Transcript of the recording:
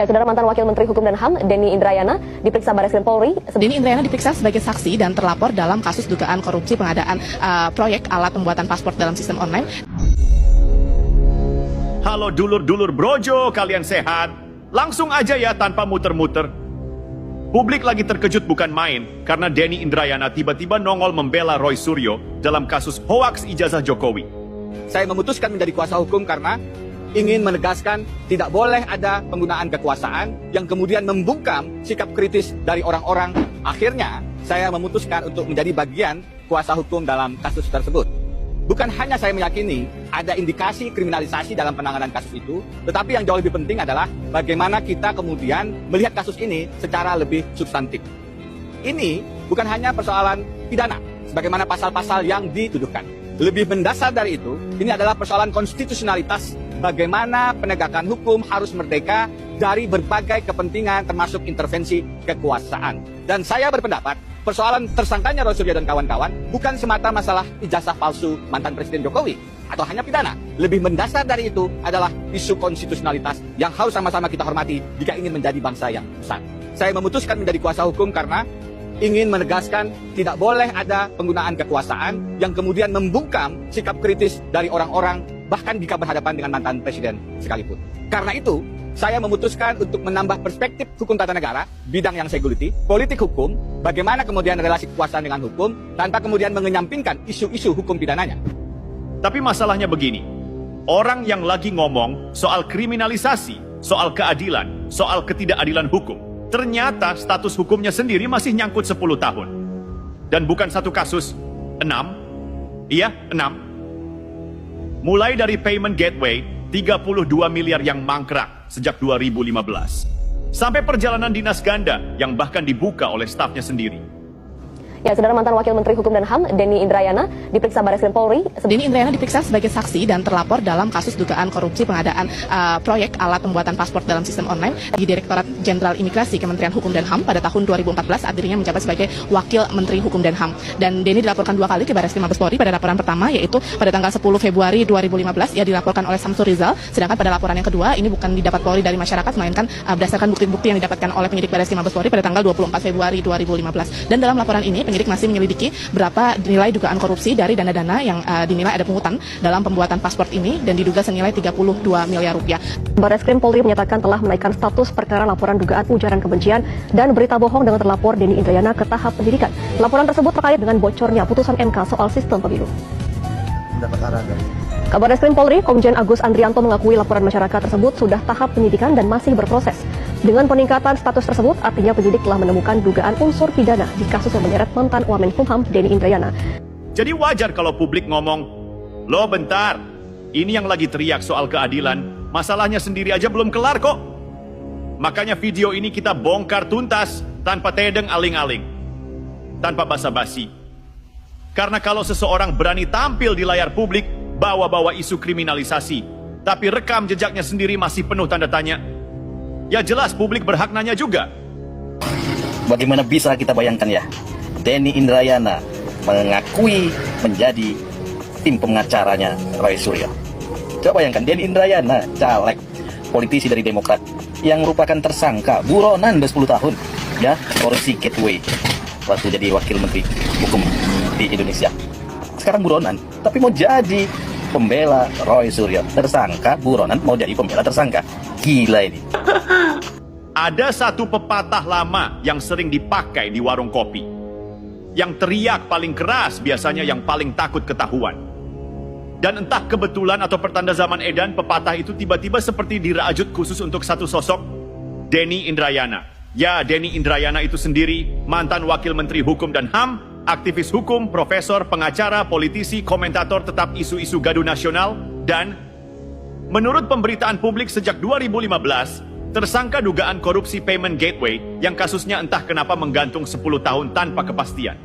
Saudara, mantan Wakil Menteri Hukum dan HAM Denny Indrayana diperiksa Barreskrim Polri. Denny Indrayana diperiksa sebagai saksi dan terlapor dalam kasus dugaan korupsi pengadaan proyek alat pembuatan paspor dalam sistem online. Halo dulur-dulur brojo, kalian sehat? Langsung aja ya tanpa muter-muter. Publik lagi terkejut bukan main karena Denny Indrayana tiba-tiba nongol membela Roy Suryo dalam kasus hoaks ijazah Jokowi. Saya memutuskan menjadi kuasa hukum karena ingin menegaskan tidak boleh ada penggunaan kekuasaan yang kemudian membungkam sikap kritis dari orang-orang. Akhirnya, saya memutuskan untuk menjadi bagian kuasa hukum dalam kasus tersebut. Bukan hanya saya meyakini ada indikasi kriminalisasi dalam penanganan kasus itu, tetapi yang jauh lebih penting adalah bagaimana kita kemudian melihat kasus ini secara lebih substantif. Ini bukan hanya persoalan pidana, sebagaimana pasal-pasal yang dituduhkan. Lebih mendasar dari itu, ini adalah persoalan konstitusionalitas. Bagaimana penegakan hukum harus merdeka dari berbagai kepentingan termasuk intervensi kekuasaan. Dan saya berpendapat persoalan tersangkanya Roy Suryo dan kawan-kawan bukan semata masalah ijazah palsu mantan Presiden Jokowi atau hanya pidana. Lebih mendasar dari itu adalah isu konstitusionalitas yang harus sama-sama kita hormati jika ingin menjadi bangsa yang besar. Saya memutuskan menjadi kuasa hukum karena ingin menegaskan tidak boleh ada penggunaan kekuasaan yang kemudian membungkam sikap kritis dari orang-orang bahkan jika berhadapan dengan mantan presiden sekalipun. Karena itu, saya memutuskan untuk menambah perspektif hukum tata negara, bidang yang saya geluti, politik hukum, bagaimana kemudian relasi kekuasaan dengan hukum, tanpa kemudian mengenyampingkan isu-isu hukum pidananya. Tapi masalahnya begini, orang yang lagi ngomong soal kriminalisasi, soal keadilan, soal ketidakadilan hukum, ternyata status hukumnya sendiri masih nyangkut 10 tahun. Dan bukan satu kasus, 6. Iya, 6. Mulai dari payment gateway, 32 miliar yang mangkrak sejak 2015. Sampai perjalanan dinas ganda yang bahkan dibuka oleh stafnya sendiri. Ya, saudara, mantan Wakil Menteri Hukum dan HAM Denny Indrayana diperiksa Barreskrim Polri. Denny Indrayana diperiksa sebagai saksi dan terlapor dalam kasus dugaan korupsi pengadaan proyek alat pembuatan paspor dalam sistem online di Direktorat Jenderal Imigrasi Kementerian Hukum dan HAM pada tahun 2014 saat dirinya menjabat sebagai Wakil Menteri Hukum dan HAM. Dan Denny dilaporkan 2 kali ke Barreskrim Mabes Polri. Pada laporan pertama yaitu pada tanggal 10 Februari 2015 ia dilaporkan oleh Samsul Rizal, sedangkan pada laporan yang kedua ini bukan didapat Polri dari masyarakat melainkan berdasarkan bukti-bukti yang didapatkan oleh penyidik Barreskrim Mabes Polri pada tanggal 24 Februari 2015. Dan dalam laporan ini penyidik masih menyelidiki berapa nilai dugaan korupsi dari dana-dana yang dinilai ada pungutan dalam pembuatan paspor ini dan diduga senilai 32 miliar rupiah. Barreskrim Polri menyatakan telah menaikkan status perkara laporan dugaan ujaran kebencian dan berita bohong dengan terlapor Denny Indrayana ke tahap penyidikan. Laporan tersebut terkait dengan bocornya putusan MK soal sistem pemilu. Kabar Reskrim Polri, Komjen Agus Andrianto mengakui laporan masyarakat tersebut sudah tahap penyidikan dan masih berproses. Dengan peningkatan status tersebut, artinya penyidik telah menemukan dugaan unsur pidana di kasus yang menyeret mantan Wamenkumham Denny Indrayana. Jadi wajar kalau publik ngomong, "Loh bentar, ini yang lagi teriak soal keadilan, masalahnya sendiri aja belum kelar kok." Makanya video ini kita bongkar tuntas, tanpa tedeng aling-aling, tanpa basa-basi. Karena kalau seseorang berani tampil di layar publik, bawa-bawa isu kriminalisasi, tapi rekam jejaknya sendiri masih penuh tanda tanya, ya jelas publik berhak nanya juga. Bagaimana bisa kita bayangkan ya, Denny Indrayana mengakui menjadi tim pengacaranya Roy Suryo. Coba bayangkan, Denny Indrayana, caleg, politisi dari Demokrat, yang merupakan tersangka buronan 10 tahun, ya, korupsi gateway, waktu jadi Wakil Menteri Hukum di Indonesia. Sekarang buronan, tapi mau jadi pembela Roy Suryo. Tersangka buronan mau jadi pembela tersangka. Gila ini. Ada satu pepatah lama yang sering dipakai di warung kopi. Yang teriak paling keras biasanya yang paling takut ketahuan. Dan entah kebetulan atau pertanda zaman edan, pepatah itu tiba-tiba seperti dirajut khusus untuk satu sosok, Denny Indrayana. Ya, Denny Indrayana itu sendiri mantan Wakil Menteri Hukum dan HAM, aktivis hukum, profesor, pengacara, politisi, komentator tetap isu-isu gaduh nasional, dan menurut pemberitaan publik sejak 2015, tersangka dugaan korupsi payment gateway yang kasusnya entah kenapa menggantung 10 tahun tanpa kepastian.